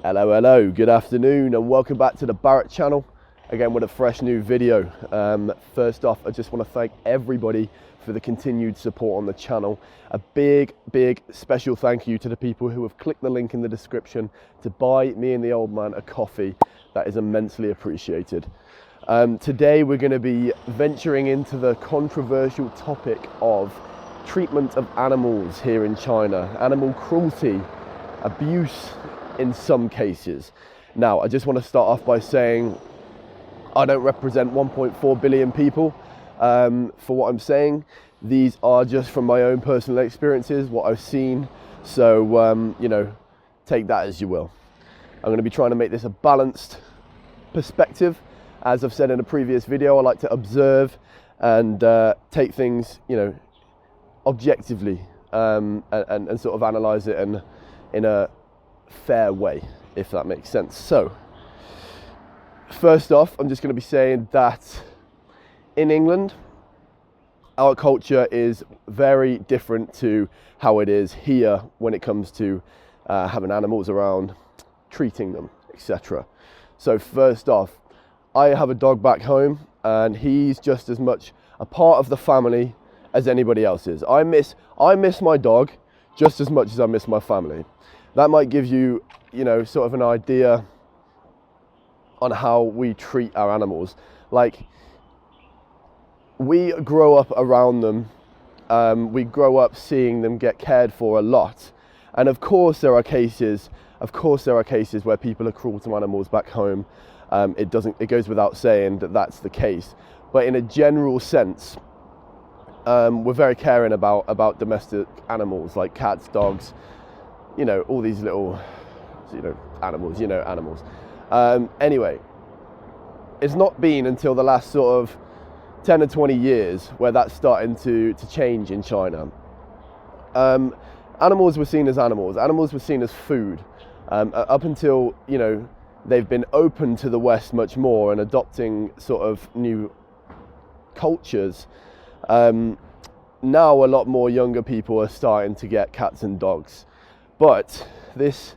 Hello, good afternoon and welcome back to the Barrett channel, again with a fresh new video. First off, I just want to thank everybody for the continued support on the channel. A big special thank you to the people who have clicked the link in the description to buy me and the old man a coffee. That is immensely appreciated. Today we're going to be venturing into the controversial topic of treatment of animals here in China, animal cruelty, abuse in some cases. Now, I just want to start off by saying I don't represent 1.4 billion people for what I'm saying. These are just from my own personal experiences, what I've seen. So, take that as you will. I'm going to be trying to make this a balanced perspective. As I've said in a previous video, I like to observe and take things, objectively and sort of analyze it in a fair way, if that makes sense. So first off, I'm just going to be saying that in England, our culture is very different to how it is here when it comes to having animals around, treating them, etc. So first off, I have a dog back home and he's just as much a part of the family as anybody else is. I miss my dog just as much as I miss my family. That might give you, sort of an idea on how we treat our animals. Like, we grow up around them, we grow up seeing them get cared for a lot. And of course there are cases where people are cruel to animals back home. It goes without saying that that's the case. But in a general sense, we're very caring about domestic animals like cats, dogs, all these little, animals, animals. Anyway, it's not been until the last sort of 10 or 20 years where that's starting to change in China. Animals were seen as animals. Animals were seen as food. Up until, they've been open to the West much more and adopting sort of new cultures. Now a lot more younger people are starting to get cats and dogs. But this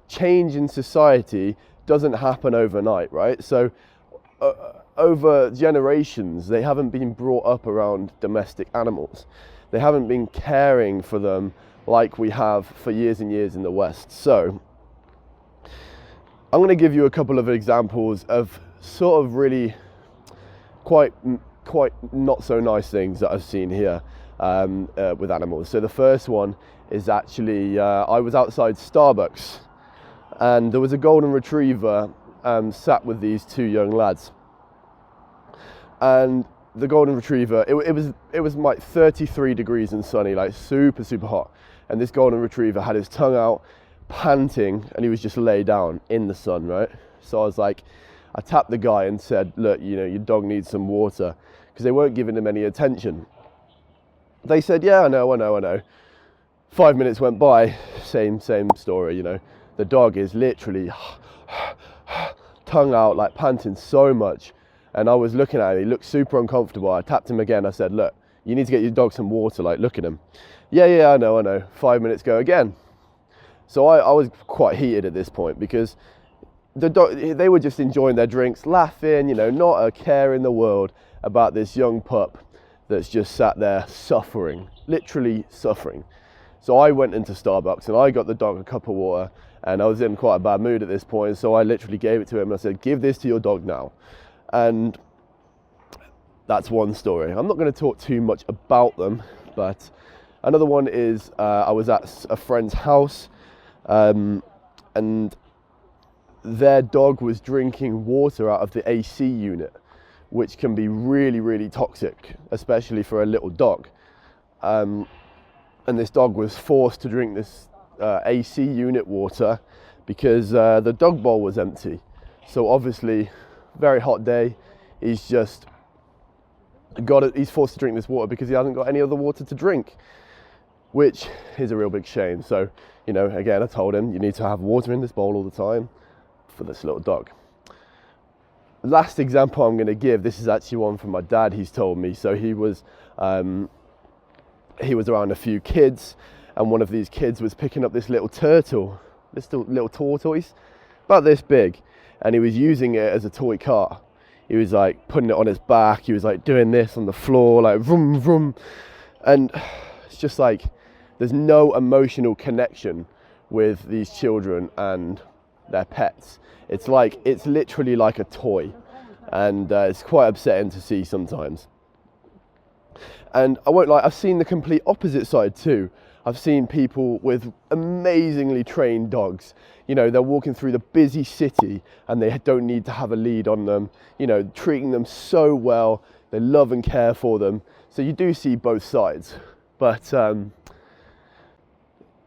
change in society doesn't happen overnight, right? So over generations, they haven't been brought up around domestic animals. They haven't been caring for them like we have for years and years in the West. So I'm going to give you a couple of examples of sort of really quite not so nice things that I've seen here with animals. So the first one is actually, I was outside Starbucks and there was a golden retriever sat with these two young lads. And the golden retriever, it was like 33 degrees and sunny, like super hot. And this golden retriever had his tongue out, panting, and he was just laid down in the sun, right? So I tapped the guy and said, look, your dog needs some water, because they weren't giving him any attention. They said, yeah, I know. 5 minutes went by, same story, The dog is literally tongue out, like panting so much. And I was looking at him, he looked super uncomfortable. I tapped him again, I said, look, you need to get your dog some water, like look at him. Yeah, I know. 5 minutes go again. So I was quite heated at this point because the dog, they were just enjoying their drinks, laughing, not a care in the world about this young pup that's just sat there suffering, literally suffering. So I went into Starbucks and I got the dog a cup of water, and I was in quite a bad mood at this point. So I literally gave it to him and I said, give this to your dog now. And that's one story. I'm not going to talk too much about them, but another one is I was at a friend's house and their dog was drinking water out of the AC unit, which can be really toxic, especially for a little dog. And this dog was forced to drink this AC unit water because the dog bowl was empty. So obviously, very hot day, he's forced to drink this water because he hasn't got any other water to drink, which is a real big shame. So, again, I told him, you need to have water in this bowl all the time for this little dog. Last example I'm going to give, this is actually one from my dad, he's told me. So he was around a few kids and one of these kids was picking up this little turtle, this little tortoise, about this big, and he was using it as a toy car. He was like putting it on his back, he was like doing this on the floor, like vroom vroom, and it's just like there's no emotional connection with these children and their pets. It's literally like a toy, and it's quite upsetting to see sometimes. And I won't lie, I've seen the complete opposite side too. I've seen people with amazingly trained dogs. You know, they're walking through the busy city and they don't need to have a lead on them, you know, treating them so well. They love and care for them. So you do see both sides. But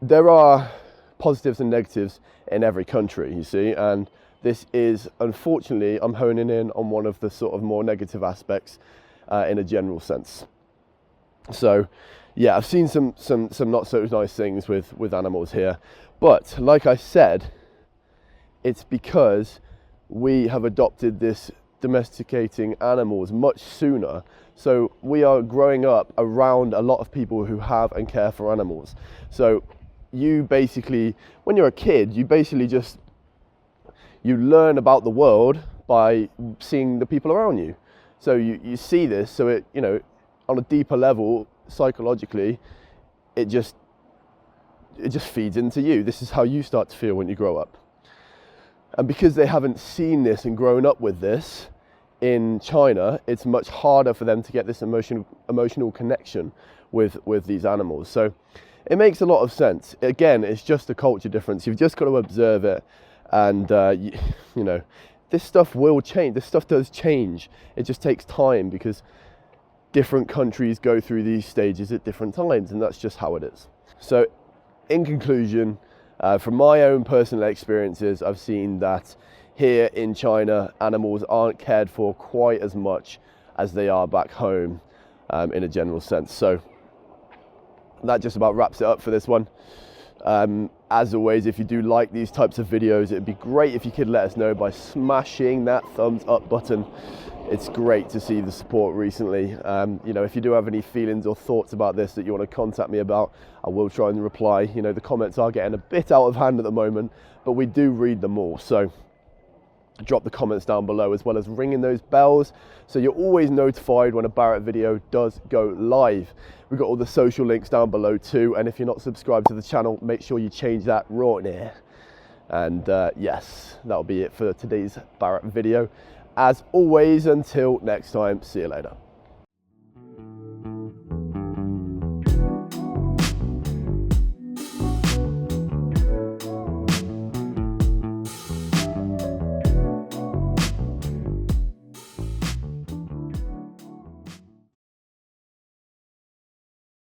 there are positives and negatives in every country, you see. And this is, unfortunately, I'm honing in on one of the sort of more negative aspects in a general sense. So yeah, I've seen some not so nice things with animals here, but like I said, it's because we have adopted this domesticating animals much sooner. So we are growing up around a lot of people who have and care for animals. So you basically, when you're a kid, you basically you learn about the world by seeing the people around you. So you see this, so it, you know, on a deeper level, psychologically, it just feeds into you. This is how you start to feel when you grow up. And because they haven't seen this and grown up with this in China, it's much harder for them to get this emotional connection with these animals. So it makes a lot of sense. Again, it's just a culture difference. You've just got to observe it, and you know, this stuff will change. This stuff does change. It just takes time, because different countries go through these stages at different times, and that's just how it is. So in conclusion, from my own personal experiences, I've seen that here in China, animals aren't cared for quite as much as they are back home, in a general sense. So that just about wraps it up for this one. As always, if you do like these types of videos, it'd be great if you could let us know by smashing that thumbs up button. It's great to see the support recently. You know, if you do have any feelings or thoughts about this that you want to contact me about, I will try and reply. You know, the comments are getting a bit out of hand at the moment, but we do read them all. So drop the comments down below, as well as ringing those bells so you're always notified when a Barrett video does go live. We've got all the social links down below too, and if you're not subscribed to the channel, make sure you change that right now. And yes, that'll be it for today's Barrett video. As always, until next time, see you later.